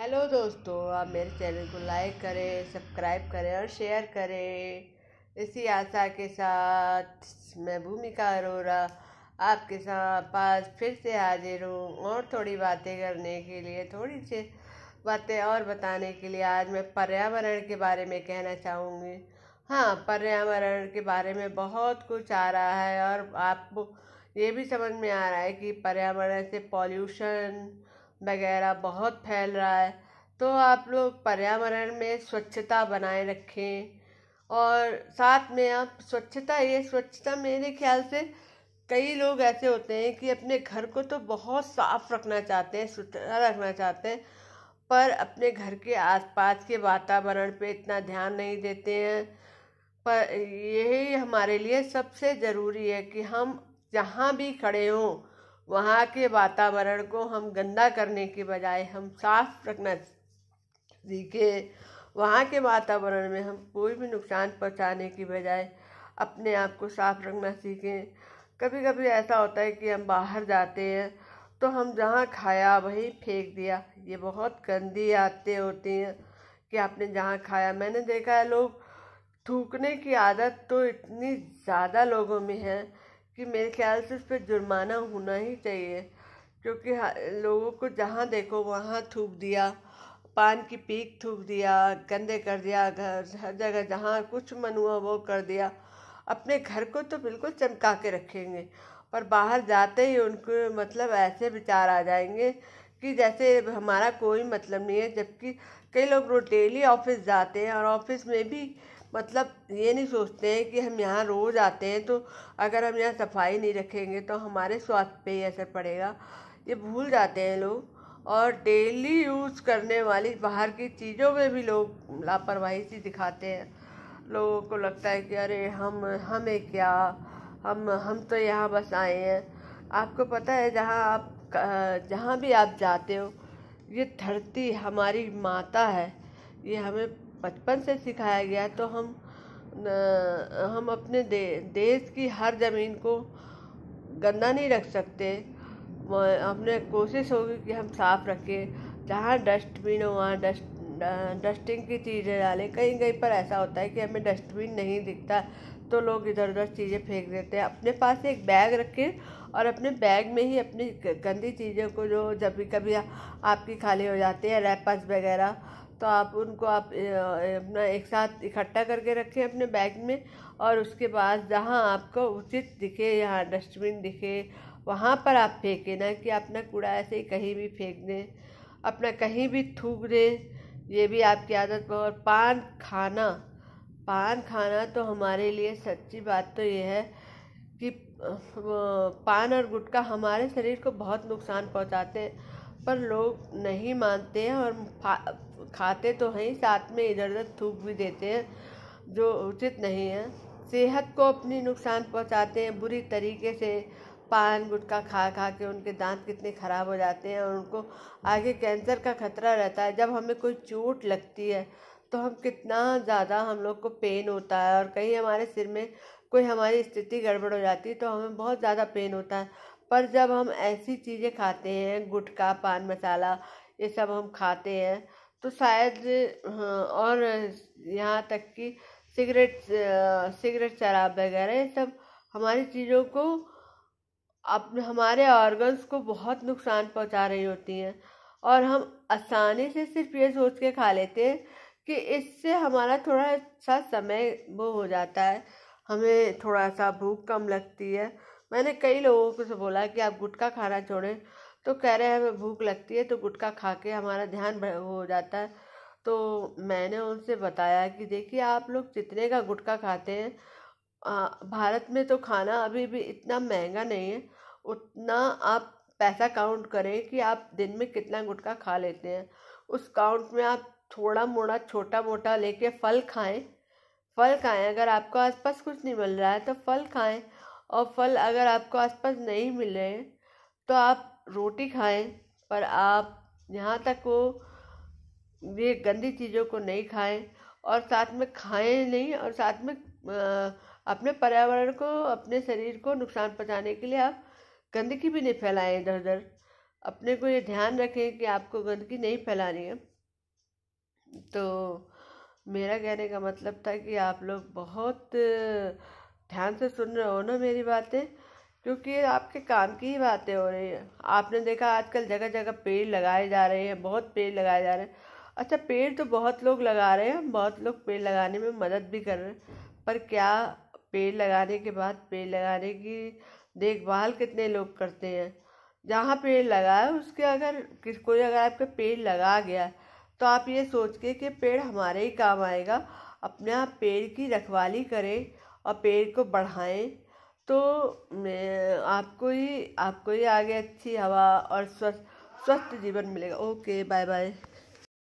Hello दोस्तों, आप मेरे चैनल को लाइक करें, सब्सक्राइब करें और शेयर करें। इसी आशा के साथ मैं भूमिका अरोरा आपके साथ पास फिर से हाजिर हूँ और थोड़ी बातें करने के लिए, थोड़ी सी बातें और बताने के लिए। आज मैं पर्यावरण के बारे में कहना चाहूँगी। हाँ, पर्यावरण के बारे में बहुत कुछ आ रहा है और आपको ये भी समझ में आ रहा है कि पर्यावरण से पॉल्यूशन वगैरह बहुत फैल रहा है। तो आप लोग पर्यावरण में स्वच्छता बनाए रखें और साथ में आप स्वच्छता मेरे ख्याल से कई लोग ऐसे होते हैं कि अपने घर को तो बहुत साफ रखना चाहते हैं, सुथरा रखना चाहते हैं, पर अपने घर के आसपास के वातावरण पे इतना ध्यान नहीं देते हैं। पर यही हमारे लिए सबसे ज़रूरी है कि हम जहाँ भी खड़े हों वहाँ के वातावरण को हम गंदा करने के बजाय हम साफ रखना सीखें। वहाँ के वातावरण में हम कोई भी नुकसान पहुँचाने की बजाय अपने आप को साफ रखना सीखें। कभी कभी ऐसा होता है कि हम बाहर जाते हैं तो हम जहाँ खाया वहीं फेंक दिया। ये बहुत गंदी आदतें होती हैं कि आपने जहाँ खाया, मैंने देखा है लोग थूकने की आदत तो इतनी ज़्यादा लोगों में है कि मेरे ख्याल से उस पर जुर्माना होना ही चाहिए। क्योंकि लोगों को जहाँ देखो वहाँ थूक दिया, पान की पीक थूक दिया, गंदे कर दिया, घर हर जगह जहाँ कुछ मन हुआ वो कर दिया। अपने घर को तो बिल्कुल चमका के रखेंगे, पर बाहर जाते ही उनको मतलब ऐसे विचार आ जाएंगे कि जैसे हमारा कोई मतलब नहीं है। जबकि कई लोग डेली ऑफिस जाते हैं और ऑफिस में भी मतलब ये नहीं सोचते हैं कि हम यहाँ रोज़ आते हैं, तो अगर हम यहाँ सफाई नहीं रखेंगे तो हमारे स्वास्थ्य पे ही असर पड़ेगा। ये भूल जाते हैं लोग। और डेली यूज़ करने वाली बाहर की चीज़ों में भी लोग लापरवाही सी दिखाते हैं। लोगों को लगता है कि अरे हमें क्या, हम तो यहाँ बस आए हैं। आपको पता है जहाँ भी आप जाते हो, ये धरती हमारी माता है। ये हमें बचपन से सिखाया गया है। तो हम अपने देश की हर ज़मीन को गंदा नहीं रख सकते। हमने कोशिश होगी कि हम साफ रखें। जहाँ डस्टबिन हो वहाँ डस्टिंग की चीज़ें डालें। कहीं कहीं पर ऐसा होता है कि हमें डस्टबिन नहीं दिखता तो लोग इधर उधर चीज़ें फेंक देते हैं। अपने पास एक बैग रखें और अपने बैग में ही अपनी गंदी चीज़ों को, जो जब भी कभी आपकी खाली हो जाती है रैपर्स वगैरह, तो आप उनको अपना एक साथ इकट्ठा करके रखें अपने बैग में। और उसके बाद जहाँ आपको उचित दिखे, यहाँ डस्टबिन दिखे, वहाँ पर आप फेंकें, ना कि अपना कूड़ा ऐसे ही कहीं भी फेंक दें, अपना कहीं भी थूक दें। ये भी आपकी आदत। और पान खाना तो हमारे लिए सच्ची बात तो ये है कि पान और गुटखा हमारे शरीर को बहुत नुकसान पहुंचाते हैं, पर लोग नहीं मानते हैं और खाते तो हैं ही, साथ में इधर उधर थूक भी देते हैं, जो उचित नहीं है। सेहत को अपनी नुकसान पहुंचाते हैं बुरी तरीके से। पान गुटखा खा खा के उनके दांत कितने ख़राब हो जाते हैं और उनको आगे कैंसर का खतरा रहता है। जब हमें कोई चोट लगती है तो हम लोग को पेन होता है, और कहीं हमारे सिर में कोई हमारी स्थिति गड़बड़ हो जाती है तो हमें बहुत ज़्यादा पेन होता है। पर जब हम ऐसी चीज़ें खाते हैं, गुटखा पान मसाला ये सब हम खाते हैं, तो शायद हाँ, और यहाँ तक कि सिगरेट शराब वगैरह ये सब हमारी चीज़ों को, अब हमारे ऑर्गन्स को बहुत नुकसान पहुंचा रही होती हैं। और हम आसानी से सिर्फ ये सोच के खा लेते हैं कि इससे हमारा थोड़ा सा समय वो हो जाता है, हमें थोड़ा सा भूख कम लगती है। मैंने कई लोगों को से बोला कि आप गुटखा खाना छोड़ें, तो कह रहे हैं हमें भूख लगती है तो गुटखा खा के हमारा ध्यान हो जाता है। तो मैंने उनसे बताया कि देखिए, आप लोग जितने का गुटखा खाते हैं, भारत में तो खाना अभी भी इतना महंगा नहीं है। उतना आप पैसा काउंट करें कि आप दिन में कितना गुटखा खा लेते हैं। उस काउंट में आप थोड़ा मोड़ा छोटा मोटा लेके फल खाएं। अगर आपको आसपास कुछ नहीं मिल रहा है तो फल खाएं। और फल अगर आपको आसपास नहीं मिल रहे हैं तो आप रोटी खाएं। पर आप यहाँ तक वो ये गंदी चीज़ों को नहीं खाएं, और साथ में खाएं नहीं, और साथ में अपने पर्यावरण को, अपने शरीर को नुकसान पहुंचाने के लिए आप गंदगी भी नहीं फैलाएं इधर उधर। अपने को ये ध्यान रखें कि आपको गंदगी नहीं फैलानी है। तो मेरा कहने का मतलब था कि आप लोग बहुत ध्यान से सुन रहे हो ना मेरी बातें, क्योंकि ये आपके काम की ही बातें हो रही है। आपने देखा आजकल जगह जगह पेड़ लगाए जा रहे हैं, बहुत पेड़ लगाए जा रहे हैं। अच्छा, पेड़ तो बहुत लोग लगा रहे हैं, बहुत लोग पेड़ लगाने में मदद भी कर रहे हैं, पर क्या पेड़ लगाने के बाद पेड़ लगाने की देखभाल कितने लोग करते हैं? जहाँ पेड़ लगा है उसके अगर कोई अगर आपका पेड़ लगा गया तो आप ये सोच के कि पेड़ हमारे ही काम आएगा, अपने आप पेड़ की रखवाली करें और पेड़ को बढ़ाएं, तो मैं आपको ही आगे अच्छी हवा और स्वस्थ स्वस्थ जीवन मिलेगा। Okay, bye bye.